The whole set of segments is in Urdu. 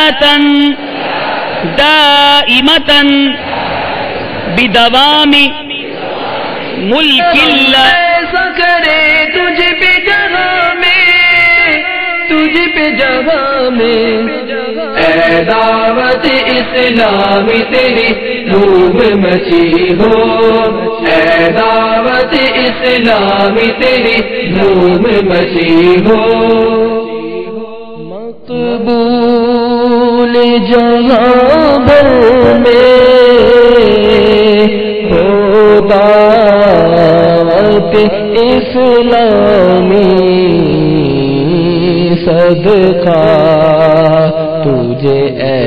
حیاتا دائمتا بدوام ملک اللہ. ایسا کرے تجھ پہ جگہ میں اے دعوت اسلامی تیری دھوم مچی ہو. اے دعوت اسلامی تیری دھوم مچی ہو. مقبول جہاں بھر میں ہو دعوت اسلامی صدقہ تجھے اے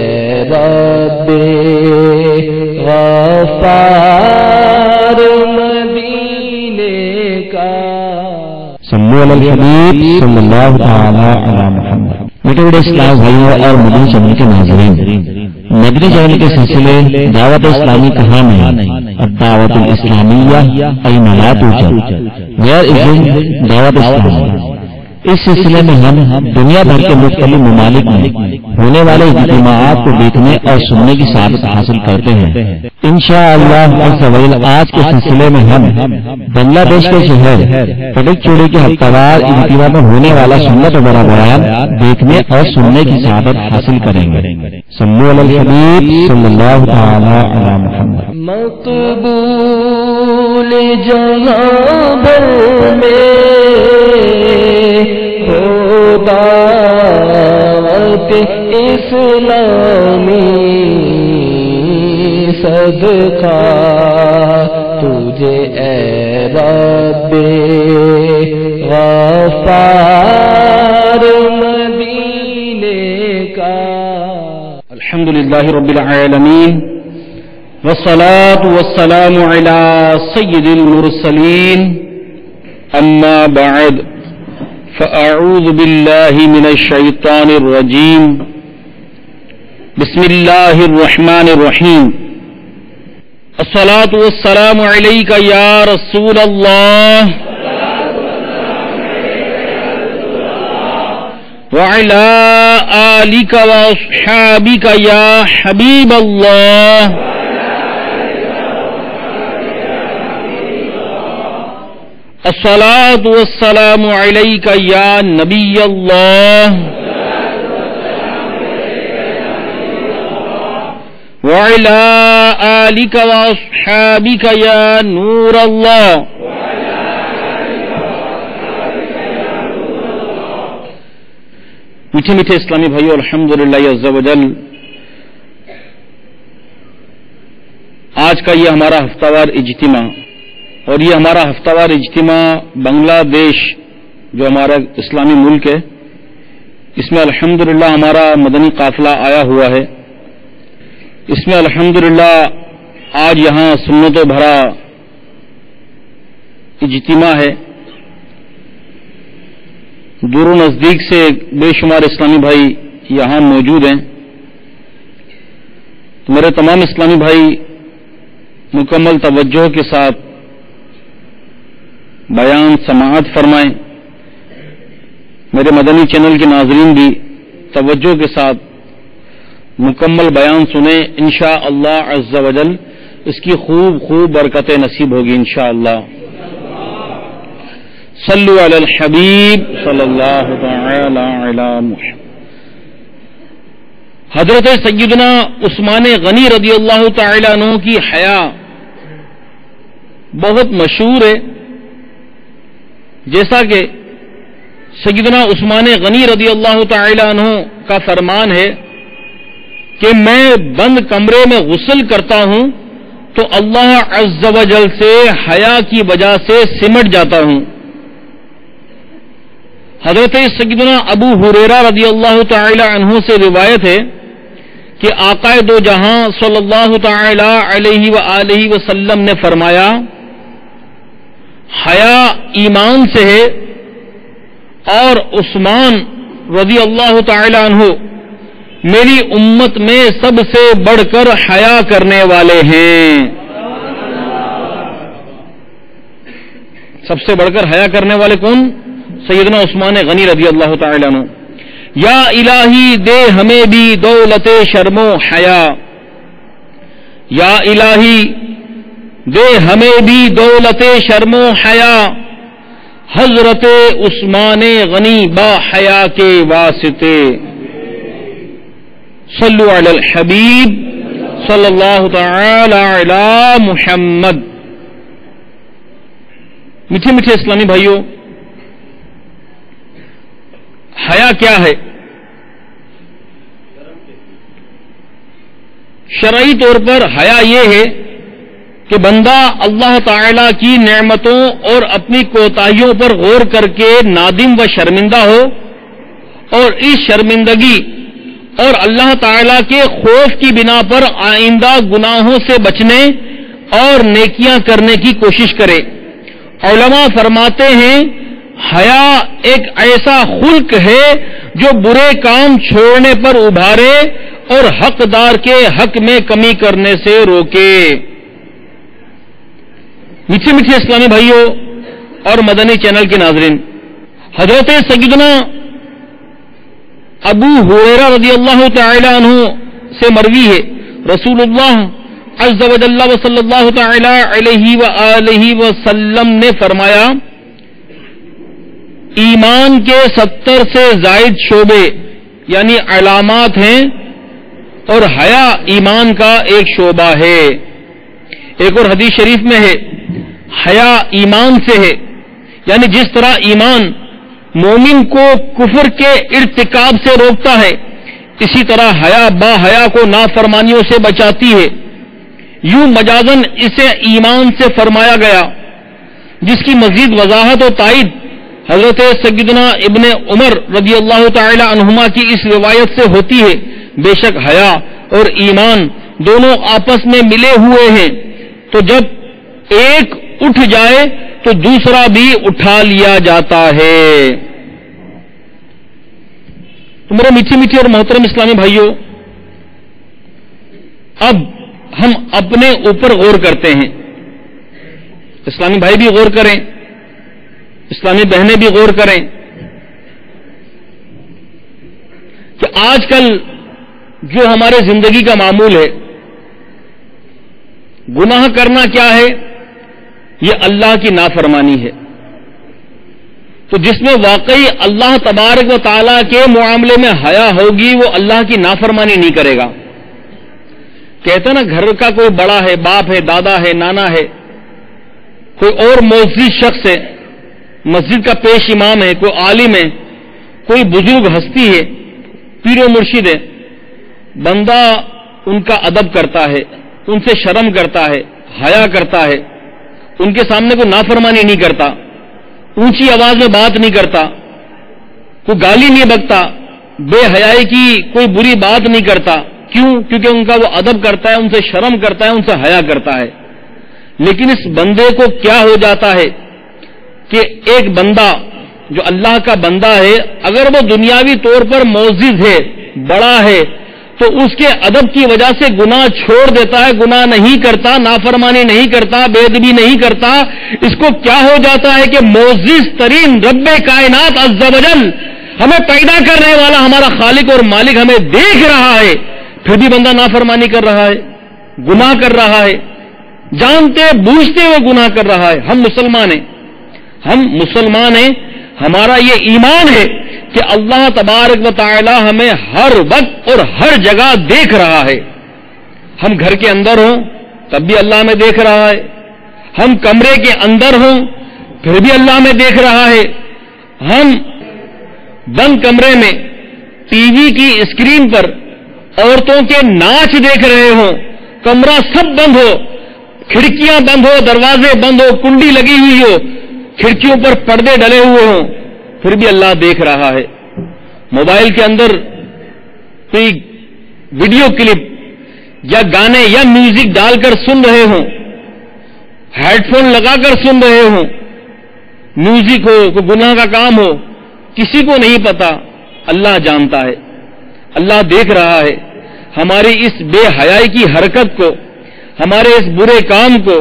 رب غفار مدینے کا. صلو علی الحبیب صلی اللہ تعالی علی محمد. میٹھے بڑے اسلام بھائیوں اور مدنی چینل کے ناظرین، مدنی چینل کے سلسلے دعوت اسلامی کہاں نہیں اور دعوت الاسلامیہ این لا توجد غیر اذن دعوت اسلامی. اس سلسلے میں ہم دنیا بھر کے مختلف ممالک میں ہونے والے اجتماعات کو دیکھنے اور سننے کی سعادت حاصل کرتے ہیں. انشاءاللہ آج کے سلسلے میں ہم بنگلہ دیش کے شہر پٹک چوڑی کے ہفتہ وار اجتماع میں ہونے والا سنت و بڑا بیان دیکھنے اور سننے کی سعادت حاصل کریں گے. صلو علی الحبیب صلی اللہ تعالی علی محمد. مقبول جہاں بھر میں ہو دعوت اسلامی صدقہ تجھے اے رب غفار مدینے کا. الحمدللہ رب العالمین والصلاة والسلام على سید المرسلین اما بعد فأعوذ باللہ من الشیطان الرجیم بسم اللہ الرحمن الرحیم. الصلاة والسلام علیک یا رسول اللہ وعلی آلک واصحابک یا حبیب اللہ. الصلاة والسلام علیک یا نبی اللہ وعلی آلک واصحابک یا نور اللہ. میٹھے میٹھے اسلامی بھائیو، الحمدللہ عز و جل آج کا یہ ہمارا ہفتہ وار اجتماع، اور یہ ہمارا ہفتہ وار اجتماع بنگلہ دیش جو ہمارا اسلامی ملک ہے، اس میں الحمدللہ ہمارا مدنی قافلہ آیا ہوا ہے. اس میں الحمدللہ آج یہاں سنتوں بھرا اجتماع ہے. دور و نزدیک سے بے شمار اسلامی بھائی یہاں موجود ہیں. تو میرے تمام اسلامی بھائی مکمل توجہ کے ساتھ بیان سماعت فرمائیں. میرے مدنی چینل کے ناظرین بھی توجہ کے ساتھ مکمل بیان سنیں. انشاءاللہ عز و جل اس کی خوب خوب برکتیں نصیب ہوگی انشاءاللہ. صلو علی الحبیب صلی اللہ تعالی علی محمد. حضرت سیدنا عثمان غنی رضی اللہ تعالی عنہ کی حیا بہت مشہور ہے. جیسا کہ سیدنا عثمان غنی رضی اللہ تعالی عنہ کا فرمان ہے کہ میں بند کمرے میں غسل کرتا ہوں تو اللہ عز و جل سے حیا کی وجہ سے سمٹ جاتا ہوں. حضرت سیدنا ابو ہریرہ رضی اللہ تعالی عنہ سے روایت ہے کہ آقا دو جہاں صلی اللہ تعالی علیہ وآلہ وسلم نے فرمایا، حیا ایمان سے ہے، اور عثمان رضی اللہ تعالی عنہ میری امت میں سب سے بڑھ کر حیا کرنے والے ہیں. سب سے بڑھ کر حیا کرنے والے کون؟ سیدنا عثمان غنی رضی اللہ تعالی عنہ. یا الہی دے ہمیں بھی دولت شرم و حیا، یا الہی دے ہمیں بھی دولت شرم و حیا، حضرت عثمان غنی با حیا کے واسطے۔ صلو علی الحبیب صلی اللہ تعالی علی محمد۔ میٹھے میٹھے اسلامی بھائیوں، حیا کیا ہے؟ شرعی طور پر حیا یہ ہے کہ بندہ اللہ تعالی کی نعمتوں اور اپنی کوتاہیوں پر غور کر کے نادم و شرمندہ ہو، اور اس شرمندگی اور اللہ تعالی کے خوف کی بنا پر آئندہ گناہوں سے بچنے اور نیکیاں کرنے کی کوشش کرے۔ علماء فرماتے ہیں حیا ایک ایسا خلق ہے جو برے کام چھوڑنے پر ابھارے اور حقدار کے حق میں کمی کرنے سے روکے۔ میٹھے میٹھے اسلامی بھائیوں اور مدنی چینل کے ناظرین، حضرت سیدنا ابو ہریرہ رضی اللہ تعالی عنہ سے مروی ہے، رسول اللہ عز و جل و صلی اللہ تعالی علیہ وآلہ وسلم نے فرمایا، ایمان کے 70 سے زائد شعبے یعنی علامات ہیں، اور حیا ایمان کا ایک شعبہ ہے۔ ایک اور حدیث شریف میں ہے، حیا ایمان سے ہے، یعنی جس طرح ایمان مومن کو کفر کے ارتکاب سے روکتا ہے، اسی طرح حیا با حیا کو نافرمانیوں سے بچاتی ہے۔ یوں مجازن اسے ایمان سے فرمایا گیا، جس کی مزید وضاحت و تائید حضرت سیدنا ابن عمر رضی اللہ تعالی عنہما کی اس روایت سے ہوتی ہے، بے شک حیا اور ایمان دونوں آپس میں ملے ہوئے ہیں، تو جب ایک اٹھ جائے تو دوسرا بھی اٹھا لیا جاتا ہے۔ تو میرے میٹھے میٹھے اور محترم اسلامی بھائیوں، اب ہم اپنے اوپر غور کرتے ہیں، اسلامی بھائی بھی غور کریں، اسلامی بہنیں بھی غور کریں کہ آج کل جو ہمارے زندگی کا معمول ہے، گناہ کرنا کیا ہے؟ یہ اللہ کی نافرمانی ہے۔ تو جس میں واقعی اللہ تبارک و تعالیٰ کے معاملے میں حیا ہوگی، وہ اللہ کی نافرمانی نہیں کرے گا۔ کہتے ہیں نا، گھر کا کوئی بڑا ہے، باپ ہے، دادا ہے، نانا ہے، کوئی اور معزز شخص ہے، مسجد کا پیش امام ہے، کوئی عالم ہے، کوئی بزرگ ہستی ہے، پیر و مرشد ہے، بندہ ان کا ادب کرتا ہے، ان سے شرم کرتا ہے، حیا کرتا ہے، ان کے سامنے کوئی نافرمانی نہیں کرتا، اونچی آواز میں بات نہیں کرتا، کوئی گالی نہیں بکتا، بے حیائی کی کوئی بری بات نہیں کرتا۔ کیوں؟ کیونکہ ان کا وہ ادب کرتا ہے، ان سے شرم کرتا ہے، ان سے حیا کرتا ہے۔ لیکن اس بندے کو کیا ہو جاتا ہے کہ ایک بندہ جو اللہ کا بندہ ہے، اگر وہ دنیاوی طور پر معزز ہے، بڑا ہے، تو اس کے ادب کی وجہ سے گناہ چھوڑ دیتا ہے، گناہ نہیں کرتا، نافرمانی نہیں کرتا، بے ادبی نہیں کرتا۔ اس کو کیا ہو جاتا ہے کہ معزز ترین رب کائنات عز و جل، ہمیں پیدا کرنے والا ہمارا خالق اور مالک ہمیں دیکھ رہا ہے، پھر بھی بندہ نافرمانی کر رہا ہے، گناہ کر رہا ہے، جانتے بوجھتے ہوئے گناہ کر رہا ہے۔ ہم مسلمان ہیں، ہمارا یہ ایمان ہے کہ اللہ تبارک و تعالی ہمیں ہر وقت اور ہر جگہ دیکھ رہا ہے۔ ہم گھر کے اندر ہوں تب بھی اللہ ہمیں دیکھ رہا ہے، ہم کمرے کے اندر ہوں پھر بھی اللہ ہمیں دیکھ رہا ہے، ہم بند کمرے میں ٹی وی کی اسکرین پر عورتوں کے ناچ دیکھ رہے ہوں، کمرہ سب بند ہو، کھڑکیاں بند ہو، دروازے بند ہو، کنڈی لگی ہوئی ہو، کھڑکیوں پر پردے ڈلے ہوئے ہوں، پھر بھی اللہ دیکھ رہا ہے۔ موبائل کے اندر کوئی ویڈیو کلپ یا گانے یا میوزک ڈال کر سن رہے ہوں، ہیڈ فون لگا کر سن رہے ہوں، میوزک ہو، کوئی گناہ کا کام ہو، کسی کو نہیں پتا، اللہ جانتا ہے، اللہ دیکھ رہا ہے۔ ہماری اس بے حیائی کی حرکت کو، ہمارے اس برے کام کو،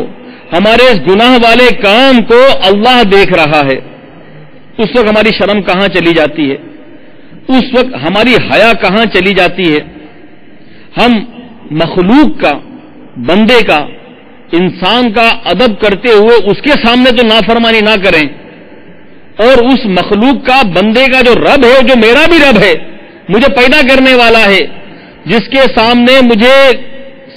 ہمارے اس گناہ والے کام کو اللہ دیکھ رہا ہے۔ اس وقت ہماری شرم کہاں چلی جاتی ہے؟ اس وقت ہماری حیا کہاں چلی جاتی ہے؟ ہم مخلوق کا، بندے کا، انسان کا ادب کرتے ہوئے اس کے سامنے تو نافرمانی نہ کریں، اور اس مخلوق کا، بندے کا جو رب ہے، جو میرا بھی رب ہے، مجھے پیدا کرنے والا ہے، جس کے سامنے مجھے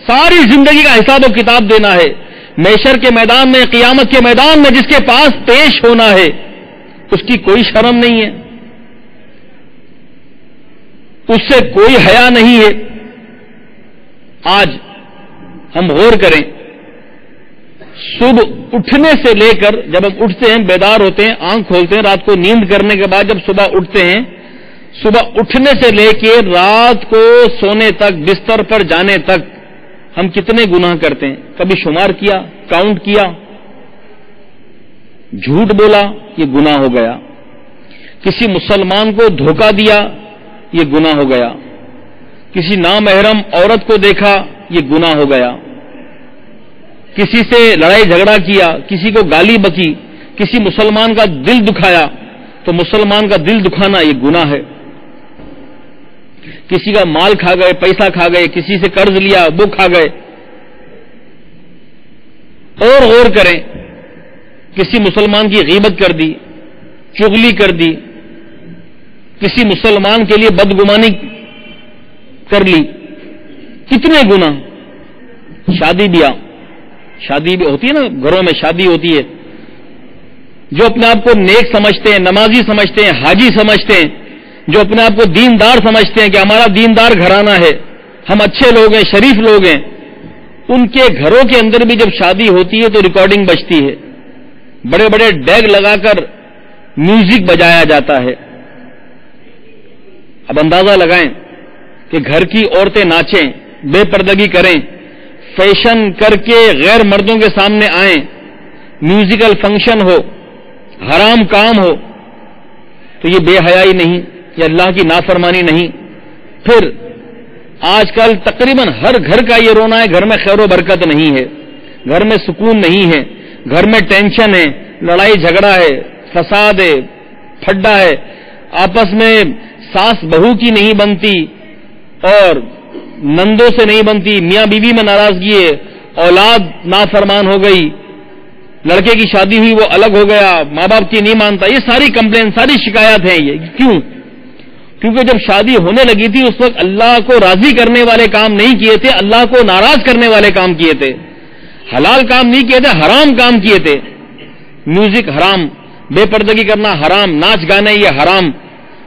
ساری زندگی کا حساب و کتاب دینا ہے، محشر کے میدان میں، قیامت کے میدان میں جس کے پاس پیش ہونا ہے، اس کی کوئی شرم نہیں ہے، اس سے کوئی حیا نہیں ہے۔ آج ہم غور کریں، صبح اٹھنے سے لے کر جب ہم اٹھتے ہیں، بیدار ہوتے ہیں، آنکھ کھولتے ہیں، رات کو نیند کرنے کے بعد جب صبح اٹھتے ہیں، صبح اٹھنے سے لے کے رات کو سونے تک، بستر پر جانے تک ہم کتنے گناہ کرتے ہیں؟ کبھی شمار کیا، کاؤنٹ کیا؟ جھوٹ بولا، یہ گناہ ہو گیا۔ کسی مسلمان کو دھوکہ دیا، یہ گناہ ہو گیا۔ کسی نامحرم عورت کو دیکھا، یہ گناہ ہو گیا۔ کسی سے لڑائی جھگڑا کیا، کسی کو گالی بکی، کسی مسلمان کا دل دکھایا، تو مسلمان کا دل دکھانا یہ گناہ ہے۔ کسی کا مال کھا گئے، پیسہ کھا گئے، کسی سے قرض لیا وہ کھا گئے۔ اور غور کریں، کسی مسلمان کی غیبت کر دی، چغلی کر دی، کسی مسلمان کے لیے بدگمانی کر لی، کتنے گناہ۔ شادی بھی ہوتی ہے نا، گھروں میں شادی ہوتی ہے، جو اپنے آپ کو نیک سمجھتے ہیں، نمازی سمجھتے ہیں، حاجی سمجھتے ہیں، جو اپنے آپ کو دیندار سمجھتے ہیں کہ ہمارا دیندار گھرانہ ہے، ہم اچھے لوگ ہیں، شریف لوگ ہیں، ان کے گھروں کے اندر بھی جب شادی ہوتی ہے تو ریکارڈنگ بجتی ہے، بڑے بڑے ڈیگ لگا کر میوزک بجایا جاتا ہے۔ اب اندازہ لگائیں کہ گھر کی عورتیں ناچیں، بے پردگی کریں، فیشن کر کے غیر مردوں کے سامنے آئیں، میوزیکل فنکشن ہو، حرام کام ہو، تو یہ بے حیائی نہیں، یہ اللہ کی نافرمانی نہیں؟ پھر آج کل تقریباً ہر گھر کا یہ رونا ہے، گھر میں خیر و برکت نہیں ہے، گھر میں سکون نہیں ہے، گھر میں ٹینشن ہے، لڑائی جھگڑا ہے، فساد ہے، پھڈا ہے، آپس میں ساس بہو کی نہیں بنتی اور نندوں سے نہیں بنتی، میاں بیوی میں ناراضگی ہے، اولاد نافرمان ہو گئی، لڑکے کی شادی ہوئی وہ الگ ہو گیا، ماں باپ کی نہیں مانتا، یہ ساری کمپلین، ساری شکایات ہیں۔ یہ کیوں؟ کیونکہ جب شادی ہونے لگی تھی اس وقت اللہ کو راضی کرنے والے کام نہیں کیے تھے، اللہ کو ناراض کرنے والے کام کیے تھے، حلال کام نہیں کیے تھے، حرام کام کیے تھے۔ میوزک حرام، بے پردگی کرنا حرام، ناچ گانے یہ حرام۔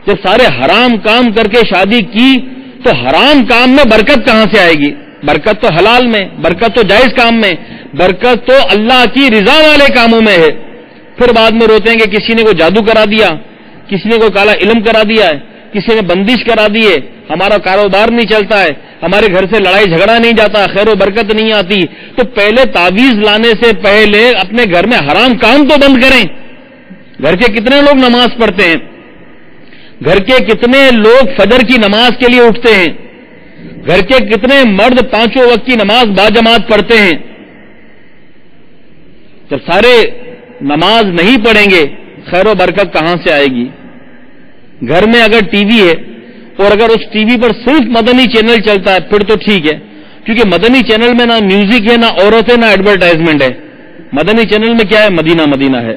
جب سارے حرام کام کر کے شادی کی تو حرام کام میں برکت کہاں سے آئے گی؟ برکت تو حلال میں، برکت تو جائز کام میں، برکت تو اللہ کی رضا والے کاموں میں ہے۔ پھر بعد میں روتے ہیں کہ کسی نے کوئی جادو کرا دیا، کسی نے کوئی کالا علم کرا دیا ہے، کسی نے بندش کرا دی ہے، ہمارا کاروبار نہیں چلتا ہے، ہمارے گھر سے لڑائی جھگڑا نہیں جاتا، خیر و برکت نہیں آتی۔ تو پہلے تعویذ لانے سے پہلے اپنے گھر میں حرام کام تو بند کریں۔ گھر کے کتنے لوگ نماز پڑھتے ہیں؟ گھر کے کتنے لوگ فجر کی نماز کے لیے اٹھتے ہیں؟ گھر کے کتنے مرد پانچوں وقت کی نماز باجماعت پڑھتے ہیں؟ جب سارے نماز نہیں پڑھیں گے خیر و برکت کہاں سے آئے گی؟ گھر میں اگر ٹی وی ہے اور اگر اس ٹی وی پر صرف مدنی چینل چلتا ہے پھر تو ٹھیک ہے، کیونکہ مدنی چینل میں نہ میوزک ہے، نہ عورت ہے، نہ ایڈورٹائزمنٹ ہے۔ مدنی چینل میں کیا ہے؟ مدینہ مدینہ ہے۔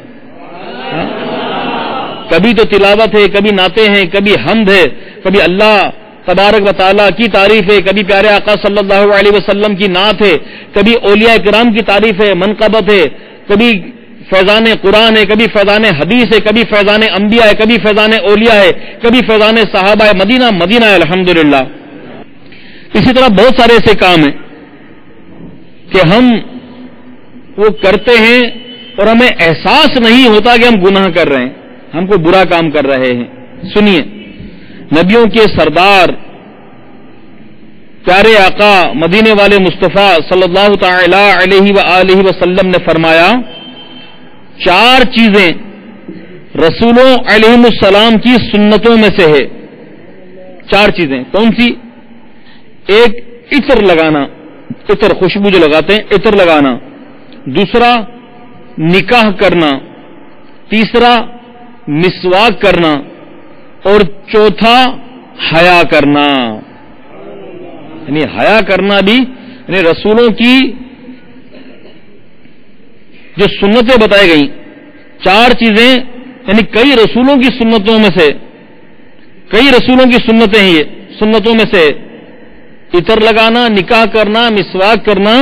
کبھی تو تلاوت ہے، کبھی نعتیں ہیں، کبھی حمد ہے، کبھی اللہ تبارک و تعالیٰ کی تعریف ہے، کبھی پیارے آقا صلی اللہ علیہ وسلم کی نعت ہے، کبھی اولیاء کرام کی تعریف ہے، منقبت ہے، کبھی فیضان قرآن ہے، کبھی فیضان حدیث ہے، کبھی فیضان انبیاء ہے، کبھی فیضان اولیاء ہے، کبھی فیضان صحابہ ہے۔ مدینہ مدینہ ہے الحمدللہ۔ اسی طرح بہت سارے ایسے کام ہیں کہ ہم وہ کرتے ہیں اور ہمیں احساس نہیں ہوتا کہ ہم گناہ کر رہے ہیں، ہم کو برا کام کر رہے ہیں۔ سنیے، نبیوں کے سردار پیارے آقا مدینے والے مصطفیٰ صلی اللہ تعالی علیہ وآلہ وسلم نے فرمایا 4 چیزیں رسولوں علیہ السلام کی سنتوں میں سے ہے۔ 4 چیزیں کون سی؟ ایک عطر لگانا، عطر خوشبو جو لگاتے ہیں عطر لگانا، دوسرا نکاح کرنا، تیسرا مسواک کرنا، اور چوتھا حیا کرنا، یعنی حیا کرنا بھی یعنی رسولوں کی جو سنتیں بتائی گئیں، 4 چیزیں، یعنی کئی رسولوں کی سنتوں میں سے، کئی رسولوں کی سنتیں ہیں، یہ سنتوں میں سے عطر لگانا، نکاح کرنا، مسواک کرنا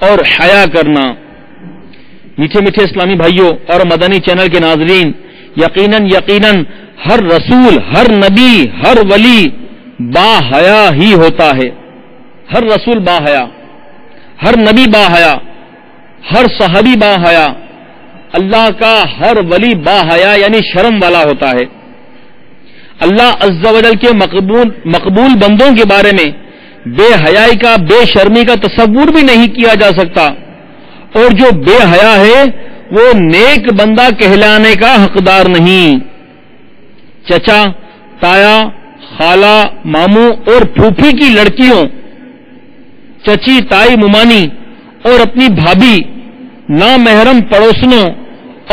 اور حیا کرنا۔ میٹھے میٹھے اسلامی بھائیوں اور مدنی چینل کے ناظرین، یقیناً ہر رسول، ہر نبی، ہر ولی با حیا ہی ہوتا ہے۔ ہر رسول با حیا، ہر نبی با حیا، ہر صحابی با حیا، اللہ کا ہر ولی با حیا یعنی شرم والا ہوتا ہے۔ اللہ عز و جل کے مقبول بندوں کے بارے میں بے حیائی کا، بے شرمی کا تصور بھی نہیں کیا جا سکتا، اور جو بے حیا ہے وہ نیک بندہ کہلانے کا حقدار نہیں۔ چچا، تایا، خالہ، ماموں اور پھوپھی کی لڑکیوں، چچی، تائی، ممانی اور اپنی بھابھی، نامحرم پڑوسنوں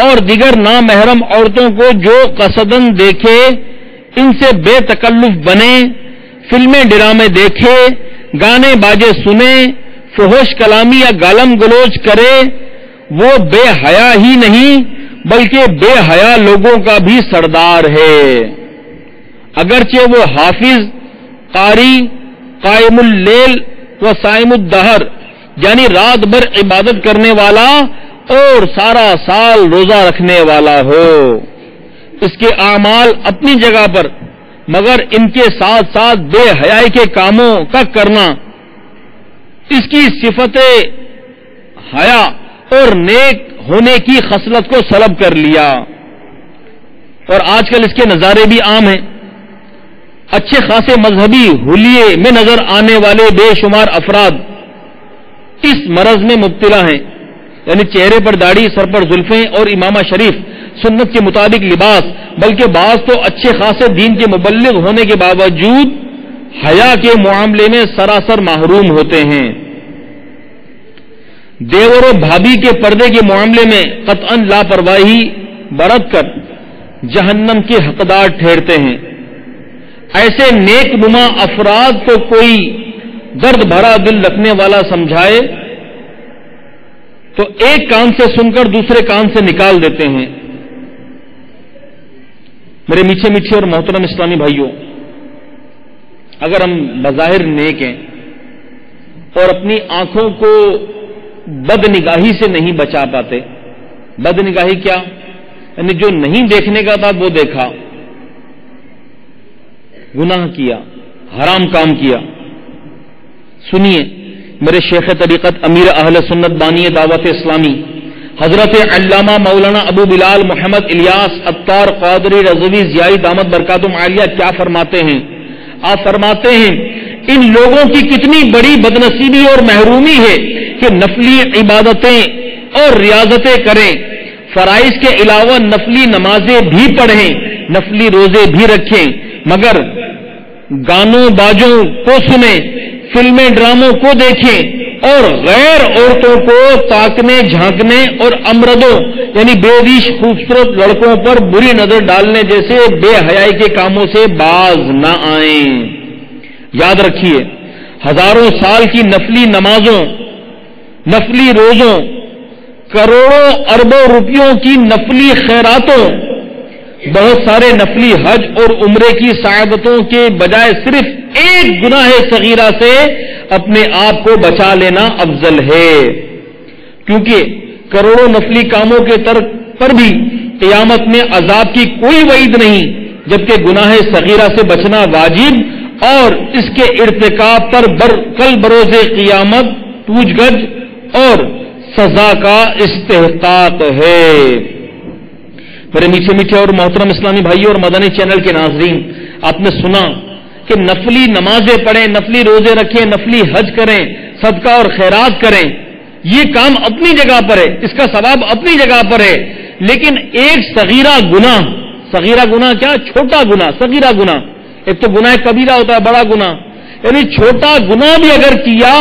اور دیگر نامحرم عورتوں کو جو قصدن دیکھے، ان سے بے تکلف بنے، فلمیں ڈرامے دیکھے، گانے باجے سنے، فحش کلامی یا گالم گلوچ کرے، وہ بے حیا ہی نہیں بلکہ بے حیا لوگوں کا بھی سردار ہے۔ اگرچہ وہ حافظ، قاری، قائم اللیل و صائم الدہر یعنی رات بھر عبادت کرنے والا اور سارا سال روزہ رکھنے والا ہو، اس کے اعمال اپنی جگہ پر، مگر ان کے ساتھ ساتھ بے حیائی کے کاموں کا کرنا اس کی صفت حیا اور نیک ہونے کی خصلت کو سلب کر لیا۔ اور آج کل اس کے نظارے بھی عام ہیں۔ اچھے خاصے مذہبی حلیے میں نظر آنے والے بے شمار افراد اس مرض میں مبتلا ہیں، یعنی چہرے پر داڑھی، سر پر زلفیں اور امامہ شریف، سنت کے مطابق لباس، بلکہ بعض تو اچھے خاصے دین کے مبلغ ہونے کے باوجود حیا کے معاملے میں سراسر محروم ہوتے ہیں۔ دیور و بھابھی کے پردے کے معاملے میں قطعاً لاپرواہی برت کر جہنم کے حقدار ٹھہرتے ہیں۔ ایسے نیک نما افراد کو کوئی درد بھرا دل رکھنے والا سمجھائے تو ایک کان سے سن کر دوسرے کان سے نکال دیتے ہیں۔ میرے میٹھے میٹھے اور محترم اسلامی بھائیوں، اگر ہم بظاہر نیک ہیں اور اپنی آنکھوں کو بد نگاہی سے نہیں بچا پاتے، بد نگاہی کیا؟ یعنی جو نہیں دیکھنے کا تھا وہ دیکھا، گناہ کیا، حرام کام کیا۔ سنیے میرے شیخ طریقت امیر اہل سنت بانی دعوت اسلامی حضرت علامہ مولانا ابو بلال محمد الیاس عطار قادری رضوی زیائی دامت برکاتہم عالیہ کیا فرماتے ہیں؟ آپ فرماتے ہیں ان لوگوں کی کتنی بڑی بدنصیبی اور محرومی ہے کہ نفلی عبادتیں اور ریاضتیں کریں، فرائض کے علاوہ نفلی نمازیں بھی پڑھیں، نفلی روزے بھی رکھیں، مگر گانوں باجوں کو سنیں، فلمیں ڈراموں کو دیکھیں اور غیر عورتوں کو تاکنے جھانکنے اور امردوں یعنی بے ریش خوبصورت لڑکوں پر بری نظر ڈالنے جیسے بے حیائی کے کاموں سے باز نہ آئیں۔ یاد رکھیے، ہزاروں سال کی نفلی نمازوں، نفلی روزوں، کروڑوں اربوں روپیوں کی نفلی خیراتوں، بہت سارے نفلی حج اور عمرے کی سعادتوں کے بجائے صرف ایک گناہ صغیرہ سے اپنے آپ کو بچا لینا افضل ہے، کیونکہ کروڑوں نفلی کاموں کے ترک پر بھی قیامت میں عذاب کی کوئی وعید نہیں، جبکہ گناہ صغیرہ سے بچنا واجب اور اس کے ارتکاب پر کل بروز قیامت پوچھ گچھ اور سزا کا استحقاق ہے۔ میرے میٹھے میٹھے اور محترم اسلامی بھائیوں اور مدنی چینل کے ناظرین، آپ نے سنا کہ نفلی نمازیں پڑھیں، نفلی روزے رکھیں، نفلی حج کریں، صدقہ اور خیرات کریں، یہ کام اپنی جگہ پر ہے، اس کا ثواب اپنی جگہ پر ہے، لیکن ایک صغیرہ گناہ، صغیرہ گناہ کیا؟ چھوٹا گناہ، صغیرہ گناہ، ایک تو گناہ کبیرہ ہوتا ہے، بڑا گناہ، یعنی چھوٹا گناہ بھی اگر کیا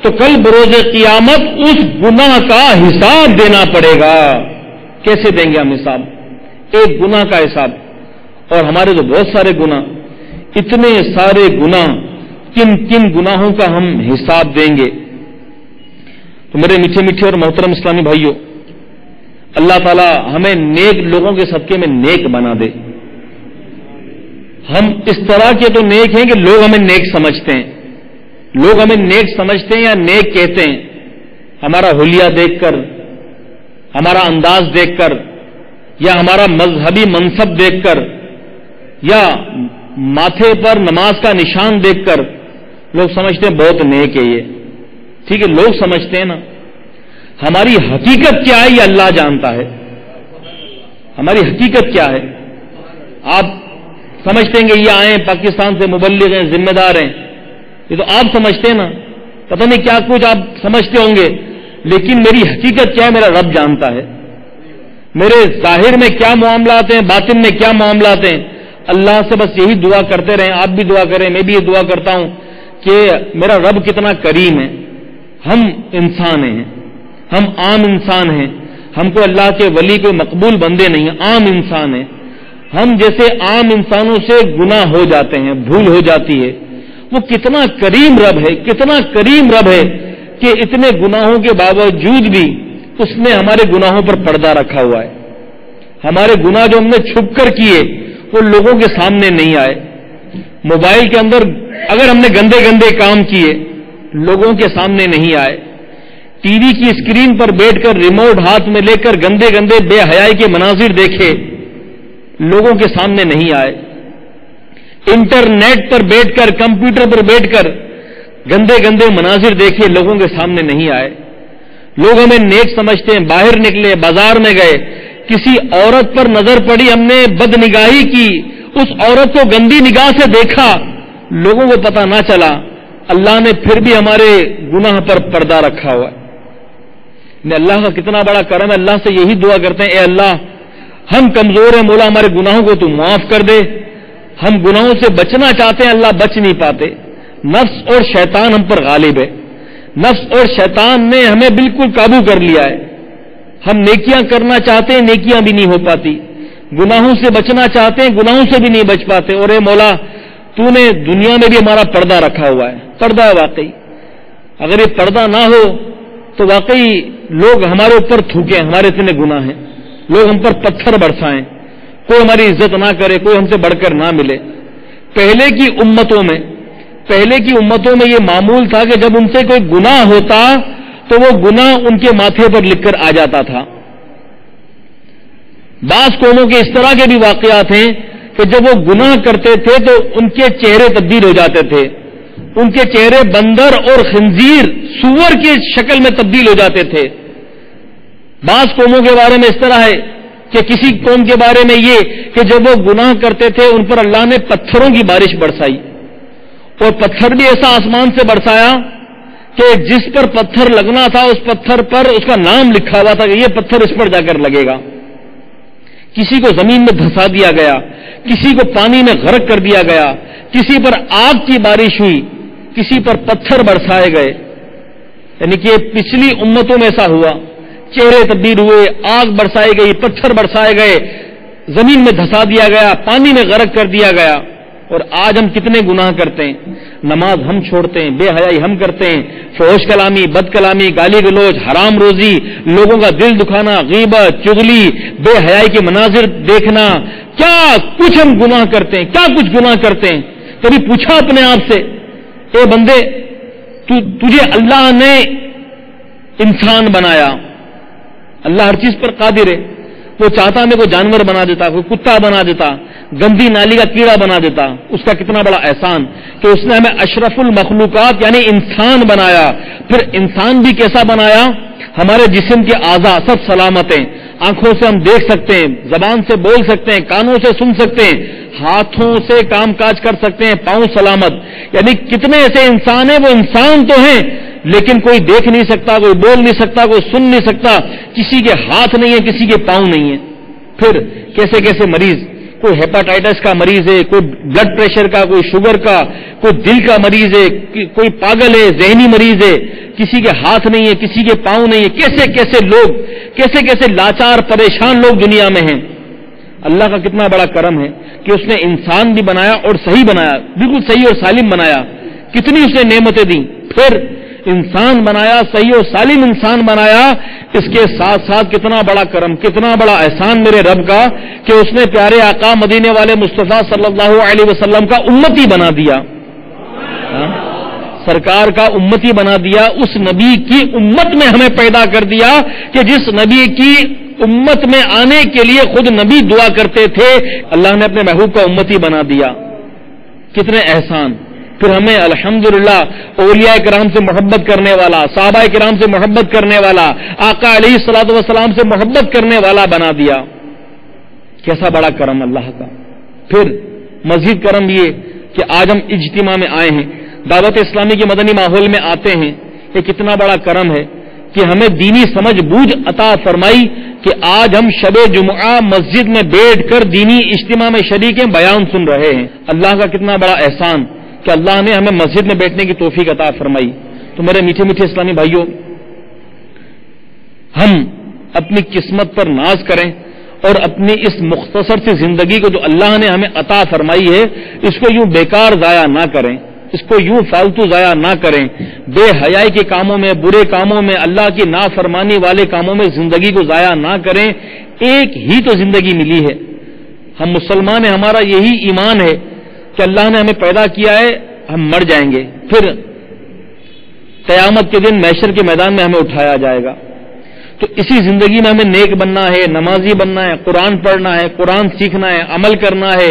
تو کل بروز قیامت اس گناہ کا حساب دینا پڑے گا۔ کیسے دیں گے ہم حساب؟ ایک گناہ کا حساب، اور ہمارے تو بہت سارے گناہ، اتنے سارے گناہ، کن کن گناہوں کا ہم حساب دیں گے؟ تو میرے میٹھے میٹھے اور محترم اسلامی بھائیوں، اللہ تعالی ہمیں نیک لوگوں کے صدقے میں نیک بنا دے۔ ہم اس طرح کے تو نیک ہیں کہ لوگ ہمیں نیک سمجھتے ہیں، لوگ ہمیں نیک سمجھتے ہیں یا نیک کہتے ہیں، ہمارا حلیہ دیکھ کر، ہمارا انداز دیکھ کر، یا ہمارا مذہبی منصب دیکھ کر، یا ماتھے پر نماز کا نشان دیکھ کر لوگ سمجھتے ہیں بہت نیک ہے یہ۔ ٹھیک ہے، لوگ سمجھتے ہیں نا، ہماری حقیقت کیا ہے یہ اللہ جانتا ہے۔ ہماری حقیقت کیا ہے؟ آپ سمجھتے ہیں کہ یہ آئے پاکستان سے مبلغ ہیں، ذمہ دار ہیں، یہ تو آپ سمجھتے ہیں نا، پتہ نہیں کیا کچھ آپ سمجھتے ہوں گے، لیکن میری حقیقت کیا ہے میرا رب جانتا ہے۔ میرے ظاہر میں کیا معاملات ہیں، باطن میں کیا معاملات ہیں، اللہ سے بس یہی دعا کرتے رہیں، آپ بھی دعا کریں، میں بھی یہ دعا کرتا ہوں کہ میرا رب کتنا کریم ہے۔ ہم انسان ہیں، ہم عام انسان ہیں، ہم کو اللہ کے ولی کوئی مقبول بندے نہیں ہیں، عام انسان ہیں۔ ہم جیسے عام انسانوں سے گناہ ہو جاتے ہیں، بھول ہو جاتی ہے، وہ کتنا کریم رب ہے، کتنا کریم رب ہے کہ اتنے گناہوں کے باوجود بھی اس نے ہمارے گناہوں پر پردہ رکھا ہوا ہے۔ ہمارے گناہ جو ہم نے چھپ کر کیے وہ لوگوں کے سامنے نہیں آئے۔ موبائل کے اندر اگر ہم نے گندے گندے کام کیے لوگوں کے سامنے نہیں آئے۔ ٹی وی کی اسکرین پر بیٹھ کر ریموٹ ہاتھ میں لے کر گندے گندے بے حیائی کے مناظر دیکھے لوگوں کے سامنے نہیں آئے۔ انٹرنیٹ پر بیٹھ کر، کمپیوٹر پر بیٹھ کر گندے گندے مناظر دیکھے لوگوں کے سامنے نہیں آئے۔ لوگ ہمیں نیک سمجھتے ہیں، باہر نکلے، بازار میں گئے، کسی عورت پر نظر پڑی، ہم نے بد نگاہی کی، اس عورت کو گندی نگاہ سے دیکھا، لوگوں کو پتہ نہ چلا، اللہ نے پھر بھی ہمارے گناہ پر پردہ رکھا ہوا ہے۔ اللہ کا کتنا بڑا کرم ہے، اللہ سے یہی دعا کرتے ہیں، اے اللہ ہم کمزور ہیں، مولا ہمارے گناہوں کو تو معاف کر دے۔ ہم گناہوں سے بچنا چاہتے ہیں، اللہ بچ نہیں پاتے، نفس اور شیطان ہم پر غالب ہے، نفس اور شیطان نے ہمیں بالکل قابو کر لیا ہے۔ ہم نیکیاں کرنا چاہتے ہیں، نیکیاں بھی نہیں ہو پاتی، گناہوں سے بچنا چاہتے ہیں، گناہوں سے بھی نہیں بچ پاتے۔ اور اے مولا تو نے دنیا میں بھی ہمارا پردہ رکھا ہوا ہے، پردہ ہے واقعی، اگر یہ پردہ نہ ہو تو واقعی لوگ ہمارے اوپر تھوکیں، ہمارے اتنے گناہ ہیں، لوگ ہم پر پتھر برسائیں، کوئی ہماری عزت نہ کرے، کوئی ہم سے بڑھ کر نہ ملے۔ پہلے کی امتوں میں یہ معمول تھا کہ جب ان سے کوئی گناہ ہوتا تو وہ گناہ ان کے ماتھے پر لکھ کر آ جاتا تھا۔ بعض قوموں کے اس طرح کے بھی واقعات ہیں کہ جب وہ گناہ کرتے تھے تو ان کے چہرے تبدیل ہو جاتے تھے، ان کے چہرے بندر اور خنزیر، سور کی شکل میں تبدیل ہو جاتے تھے۔ بعض قوموں کے بارے میں اس طرح ہے کہ کسی قوم کے بارے میں یہ کہ جب وہ گناہ کرتے تھے ان پر اللہ نے پتھروں کی بارش برسائی، اور پتھر بھی ایسا آسمان سے برسایا کہ جس پر پتھر لگنا تھا اس پتھر پر اس کا نام لکھا ہوا تھا کہ یہ پتھر اس پر جا کر لگے گا۔ کسی کو زمین میں دھسا دیا گیا، کسی کو پانی میں غرق کر دیا گیا، کسی پر آگ کی بارش ہوئی، کسی پر پتھر برسائے گئے۔ یعنی کہ پچھلی امتوں میں ایسا ہوا، چہرے تبدیل ہوئے، آگ برسائی گئی، پتھر برسائے گئے، زمین میں دھسا دیا گیا، پانی میں غرق کر دیا گیا۔ اور آج ہم کتنے گناہ کرتے ہیں، نماز ہم چھوڑتے ہیں، بے حیائی ہم کرتے ہیں، فحش کلامی، بد کلامی، گالی گلوچ، حرام روزی، لوگوں کا دل دکھانا، غیبت، چغلی، بے حیائی کے مناظر دیکھنا، کیا کچھ ہم گناہ کرتے ہیں، کیا کچھ گناہ کرتے ہیں۔ کبھی پوچھا اپنے آپ سے، اے بندے تجھے اللہ نے انسان بنایا، اللہ ہر چیز پر قادر ہے، وہ چاہتا ہمیں کوئی جانور بنا دیتا، کوئی کتا بنا دیتا، گندی نالی کا کیڑا بنا دیتا، اس کا کتنا بڑا احسان کہ اس نے ہمیں اشرف المخلوقات یعنی انسان بنایا۔ پھر انسان بھی کیسا بنایا، ہمارے جسم کے اعضاء سب سلامت ہیں، آنکھوں سے ہم دیکھ سکتے ہیں، زبان سے بول سکتے ہیں، کانوں سے سن سکتے ہیں، ہاتھوں سے کام کاج کر سکتے ہیں، پاؤں سلامت۔ یعنی کتنے ایسے انسان ہیں، وہ انسان تو ہیں لیکن کوئی دیکھ نہیں سکتا، کوئی بول نہیں سکتا، کوئی سن نہیں سکتا، کسی کے ہاتھ نہیں ہے، کسی کے پاؤں نہیں ہے۔ پھر کیسے کیسے مریض، کوئی ہیپاٹائٹس کا مریض ہے، کوئی بلڈ پریشر کا، کوئی شوگر کا، کوئی دل کا مریض ہے، کوئی پاگل ہے، ذہنی مریض ہے، کسی کے ہاتھ نہیں ہے، کسی کے پاؤں نہیں ہے۔ کیسے کیسے لوگ، کیسے کیسے لاچار پریشان لوگ دنیا میں ہیں۔ اللہ کا کتنا بڑا کرم ہے کہ اس نے انسان بھی بنایا اور صحیح بنایا، بالکل صحیح اور سالم بنایا، کتنی اس نے نعمتیں دیں، پھر انسان بنایا، صحیح اور سالم انسان بنایا، اس کے ساتھ ساتھ کتنا بڑا کرم، کتنا بڑا احسان میرے رب کا کہ اس نے پیارے آقا مدینے والے مصطفیٰ صلی اللہ علیہ وسلم کا امتی بنا دیا، سرکار کا امتی بنا دیا، اس نبی کی امت میں ہمیں پیدا کر دیا کہ جس نبی کی امت میں آنے کے لیے خود نبی دعا کرتے تھے، اللہ نے اپنے محبوب کا امتی بنا دیا، کتنے احسان۔ پھر ہمیں الحمدللہ اولیاء کرام سے محبت کرنے والا، صحابہ کرام سے محبت کرنے والا، آقا علیہ الصلوۃ والسلام سے محبت کرنے والا بنا دیا، کیسا بڑا کرم اللہ کا۔ پھر مزید کرم یہ کہ آج ہم اجتماع میں آئے ہیں، دعوت اسلامی کے مدنی ماحول میں آتے ہیں، یہ کتنا بڑا کرم ہے کہ ہمیں دینی سمجھ بوجھ عطا فرمائی کہ آج ہم شب جمعہ مسجد میں بیٹھ کر دینی اجتماع میں شریک ہیں، بیان سن رہے ہیں، اللہ کا کتنا بڑا احسان کہ اللہ نے ہمیں مسجد میں بیٹھنے کی توفیق عطا فرمائی۔ تو میرے میٹھے میٹھے اسلامی بھائیوں، ہم اپنی قسمت پر ناز کریں اور اپنی اس مختصر سی زندگی کو جو اللہ نے ہمیں عطا فرمائی ہے، اس کو یوں بیکار ضائع نہ کریں، اس کو یوں فالتو ضائع نہ کریں، بے حیائی کے کاموں میں، برے کاموں میں، اللہ کی نافرمانی والے کاموں میں زندگی کو ضائع نہ کریں۔ ایک ہی تو زندگی ملی ہے، ہم مسلمان ہیں، ہمارا یہی ایمان ہے کہ اللہ نے ہمیں پیدا کیا ہے، ہم مر جائیں گے، پھر قیامت کے دن محشر کے میدان میں ہمیں اٹھایا جائے گا۔ تو اسی زندگی میں ہمیں نیک بننا ہے، نمازی بننا ہے، قرآن پڑھنا ہے، قرآن سیکھنا ہے، عمل کرنا ہے،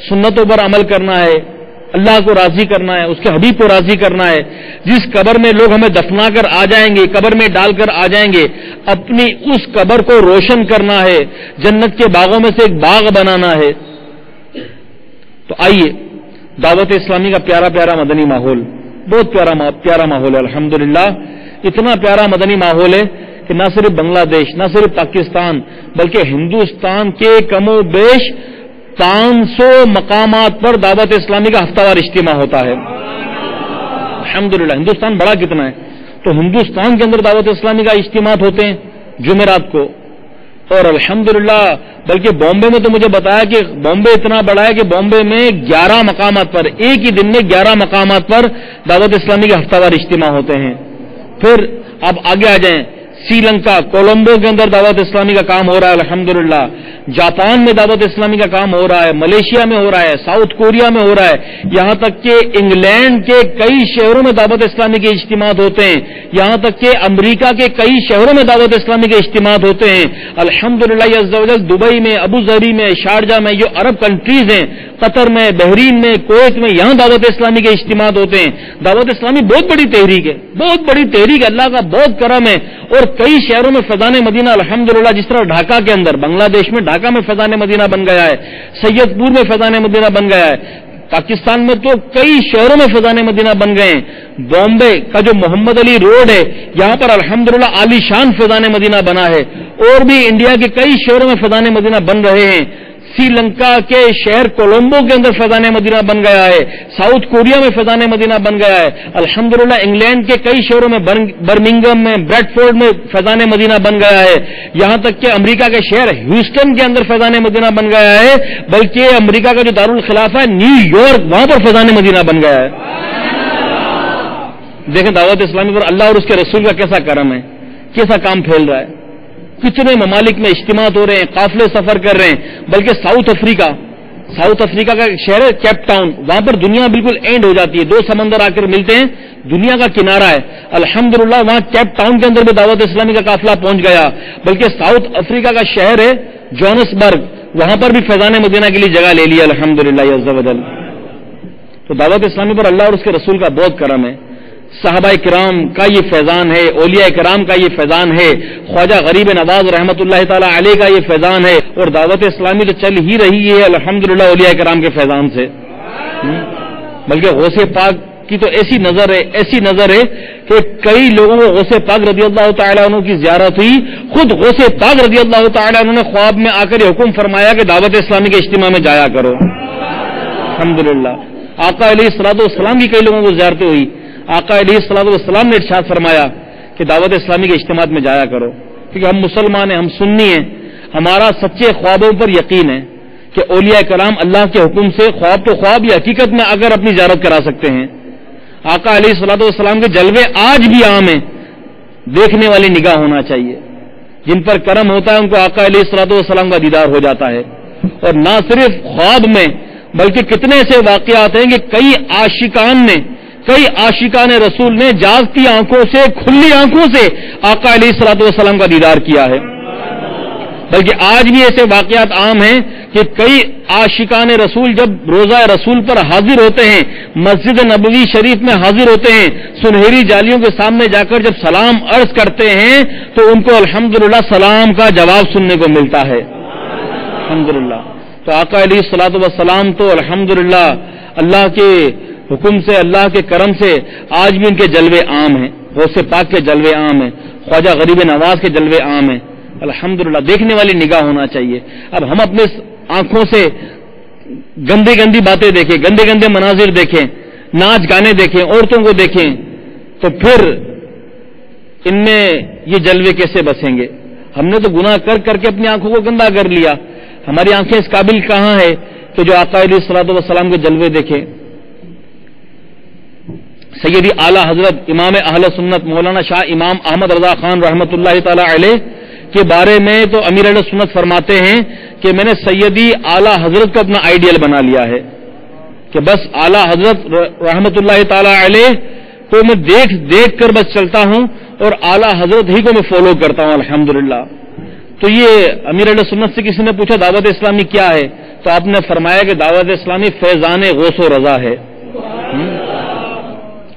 سنتوں پر عمل کرنا ہے، اللہ کو راضی کرنا ہے، اس کے حبیب کو راضی کرنا ہے۔ جس قبر میں لوگ ہمیں دفنا کر آ جائیں گے، قبر میں ڈال کر آ جائیں گے، اپنی اس قبر کو روشن کرنا ہے، جنت کے باغوں میں سے ایک باغ بنانا ہے۔ تو آئیے، دعوت اسلامی کا پیارا پیارا مدنی ماحول، بہت پیارا ماحول ہے الحمدللہ، اتنا پیارا مدنی ماحول ہے کہ نہ صرف بنگلہ دیش، نہ صرف پاکستان، بلکہ ہندوستان کے کم و بیش 500 مقامات پر دعوت اسلامی کا ہفتہ وار اجتماع ہوتا ہے الحمدللہ۔ ہندوستان بڑا کتنا ہے، تو ہندوستان کے اندر دعوت اسلامی کا اجتماعات ہوتے ہیں جمعرات کو، اور الحمدللہ بلکہ بامبے میں تو مجھے بتایا کہ بامبے اتنا بڑا ہے کہ بامبے میں 11 مقامات پر، ایک ہی دن میں 11 مقامات پر دعوت اسلامی کے ہفتہ وار اجتماع ہوتے ہیں۔ پھر آپ آگے آ جائیں، سری لنکا کولمبو کے اندر دعوت اسلامی کا کام ہو رہا ہے الحمدللہ، جاپان میں دعوت اسلامی کا کام ہو رہا ہے، ملیشیا میں ہو رہا ہے، ساؤتھ کوریا میں ہو رہا ہے، یہاں تک کہ انگلینڈ کے کئی شہروں میں دعوت اسلامی کے اجتماعات ہوتے ہیں، یہاں تک کہ امریکہ کے کئی شہروں میں دعوت اسلامی کے اجتماعات ہوتے ہیں الحمدللہ عز و جل۔ دبئی میں، ابو ظہبی میں، شارجہ میں، جو عرب کنٹریز ہیں، قطر میں، بحرین میں، کویت میں، یہاں دعوت اسلامی کے اجتماعات ہوتے ہیں۔ دعوت اسلامی بہت بڑی تحریک ہے، بہت بڑی تحریک ہے، اللہ کا بہت کرم ہے، اور کئی شہروں میں فیضان مدینہ الحمدللہ، جس طرح ڈھاکہ کے اندر، بنگلہ دیش میں ڈھاکہ میں فیضان مدینہ بن گیا ہے، سید پور میں فیضان مدینہ بن گیا ہے، پاکستان میں تو کئی شہروں میں فیضان مدینہ بن گئے ہیں۔ بامبے کا جو محمد علی روڈ ہے، یہاں پر الحمدللہ عالی شان فیضان مدینہ بنا ہے، اور بھی انڈیا کے کئی شہروں میں فیضان مدینہ بن رہے ہیں۔ سری لنکا کے شہر کولمبو کے اندر فیضان مدینہ بن گیا ہے، ساؤتھ کوریا میں فیضان مدینہ بن گیا ہے الحمدللہ، انگلینڈ کے کئی شہروں میں، برمنگم میں، بریڈفورڈ میں فیضان مدینہ بن گیا ہے، یہاں تک کہ امریکہ کے شہر ہیوسٹن کے اندر فیضان مدینہ بن گیا ہے، بلکہ امریکہ کا جو دارالخلافہ ہے نیو یارک، وہاں پر فیضان مدینہ بن گیا ہے۔ دیکھیں دعوت اسلامی پر اللہ اور اس کے رسول کا کیسا کرم ہے، کیسا کام پھیل رہا ہے، کتنے ممالک میں اجتماعات ہو رہے ہیں، قافلے سفر کر رہے ہیں، بلکہ ساؤتھ افریقہ کا ایک شہر ہے کیپ ٹاؤن، وہاں پر دنیا بالکل اینڈ ہو جاتی ہے، 2 سمندر آ کر ملتے ہیں، دنیا کا کنارہ ہے الحمدللہ، وہاں کیپ ٹاؤن کے اندر بھی دعوت اسلامی کا قافلہ پہنچ گیا، بلکہ ساؤتھ افریقہ کا شہر ہے جوہانسبرگ، وہاں پر بھی فیضان مدینہ کے لیے جگہ لے لی الحمدللہ عز و جل۔ تو دعوت اسلامی پر اللہ اور اس کے رسول کا بہت کرم ہے، صحابہ کرام کا یہ فیضان ہے، اولیاء کرام کا یہ فیضان ہے، خواجہ غریب نواز رحمۃ اللہ تعالی علیہ کا یہ فیضان ہے، اور دعوت اسلامی تو چل ہی رہی ہے الحمدللہ اولیاء کرام کے فیضان سے۔ بلکہ غوث پاک کی تو ایسی نظر ہے کہ کئی لوگوں کو غوث پاک رضی اللہ تعالیٰ عنہ کی زیارت ہوئی، خود غوث پاک رضی اللہ تعالیٰ عنہ نے خواب میں آ کر یہ حکم فرمایا کہ دعوت اسلامی کے اجتماع میں جایا کرو الحمدللہ۔ آقا علیہ الصلوۃ والسلام کی کئی لوگوں کو زیارتیں ہوئی، آقا علیہ الصلوۃ والسلام نے ارشاد فرمایا کہ دعوت اسلامی کے اجتماعات میں جایا کرو، کیونکہ ہم مسلمان ہیں، ہم سنی ہیں، ہمارا سچے خوابوں پر یقین ہے کہ اولیاء کرام اللہ کے حکم سے خواب تو خواب یا حقیقت میں اگر اپنی زیارت کرا سکتے ہیں. آقا علیہ الصلوۃ والسلام کے جلوے آج بھی عام ہیں، دیکھنے والی نگاہ ہونا چاہیے. جن پر کرم ہوتا ہے ان کو آقا علیہ الصلوۃ والسلام کا دیدار ہو جاتا ہے. اور نہ صرف خواب میں بلکہ کتنے ایسے واقعات ہیں کہ کئی عاشقان رسول نے جاگتی آنکھوں سے، کھلی آنکھوں سے آقا علیہ الصلوۃ والسلام کا دیدار کیا ہے. بلکہ آج بھی ایسے واقعات عام ہیں کہ کئی عاشقان رسول جب روضہ رسول پر حاضر ہوتے ہیں، مسجد نبوی شریف میں حاضر ہوتے ہیں، سنہری جالیوں کے سامنے جا کر جب سلام عرض کرتے ہیں تو ان کو الحمدللہ سلام کا جواب سننے کو ملتا ہے. الحمدللہ. تو آقا علیہ الصلوۃ والسلام تو الحمدللہ اللہ کے حکم سے، اللہ کے کرم سے آج بھی ان کے جلوے عام ہیں. غوث پاک کے جلوے عام ہیں، خواجہ غریب نواز کے جلوے عام ہیں. الحمدللہ. دیکھنے والی نگاہ ہونا چاہیے. اب ہم اپنے آنکھوں سے گندی باتیں دیکھیں، گندے مناظر دیکھیں، ناچ گانے دیکھیں، عورتوں کو دیکھیں، تو پھر ان میں یہ جلوے کیسے بسیں گے؟ ہم نے تو گناہ کر کر کے اپنی آنکھوں کو گندا کر لیا. ہماری آنکھیں اس قابل کہاں ہے کہ جو آقا علیہ الصلوۃ والسلام کے جلوے دیکھیں. سیدی اعلی حضرت امام اہل سنت مولانا شاہ امام احمد رضا خان رحمۃ اللہ تعالی علیہ کے بارے میں تو امیر اہل سنت فرماتے ہیں کہ میں نے سیدی اعلی حضرت کو اپنا آئیڈیل بنا لیا ہے کہ بس اعلی حضرت رحمۃ اللہ تعالی علیہ کو میں دیکھ کر بس چلتا ہوں اور اعلی حضرت ہی کو میں فالو کرتا ہوں. الحمدللہ. تو یہ امیر اہل سنت سے کسی نے پوچھا دعوت اسلامی کیا ہے، تو آپ نے فرمایا کہ دعوت اسلامی فیضان غوث و رضا ہے.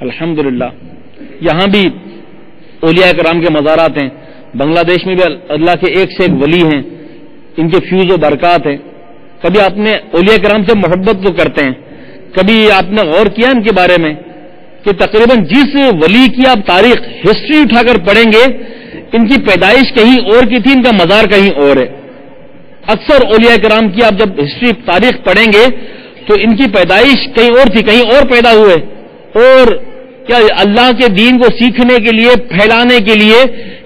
الحمدللہ. یہاں بھی اولیاء کرام کے مزارات ہیں، بنگلہ دیش میں بھی اللہ کے ایک سے ایک ولی ہیں، ان کے فیوز و برکات ہیں. کبھی آپ نے اولیاء کرام سے محبت تو کرتے ہیں، کبھی آپ نے غور کیا ان کے بارے میں کہ تقریباً جس ولی کی آپ تاریخ ہسٹری اٹھا کر پڑھیں گے ان کی پیدائش کہیں اور کی تھی، ان کا مزار کہیں اور ہے. اکثر اولیاء کرام کی آپ جب ہسٹری تاریخ پڑھیں گے تو ان کی پیدائش کہیں اور تھی، کہیں اور پیدا ہوئے، اور کیا اللہ کے دین کو سیکھنے کے لیے، پھیلانے کے لیے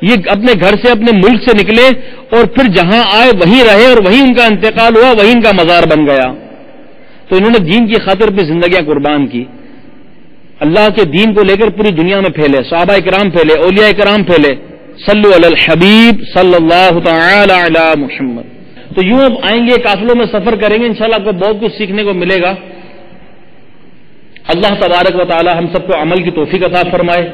یہ اپنے گھر سے، اپنے ملک سے نکلے اور پھر جہاں آئے وہیں رہے اور وہیں ان کا انتقال ہوا، وہیں ان کا مزار بن گیا. تو انہوں نے دین کی خاطر اپنی زندگیاں قربان کی، اللہ کے دین کو لے کر پوری دنیا میں پھیلے، صحابہ کرام پھیلے، اولیاء کرام پھیلے. صلو علی الحبیب صلی اللہ تعالی علی محمد. تو یوں اب آئیں گے، قافلوں میں سفر کریں گے، انشاءاللہ آپ کو بہت کچھ سیکھنے کو ملے گا. اللہ تبارک و تعالی ہم سب کو عمل کی توفیق عطا فرمائے.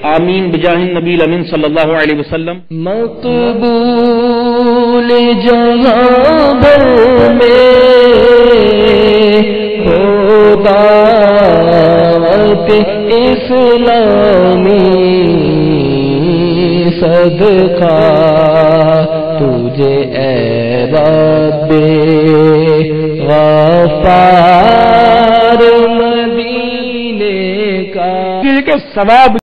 آمین بجاہ النبی الامین صلی اللہ علیہ وسلم. مقبول جہاں بھر میں دعوت اسلامی صدقہ تجھے اے رب غفار مدینے کا. ثواب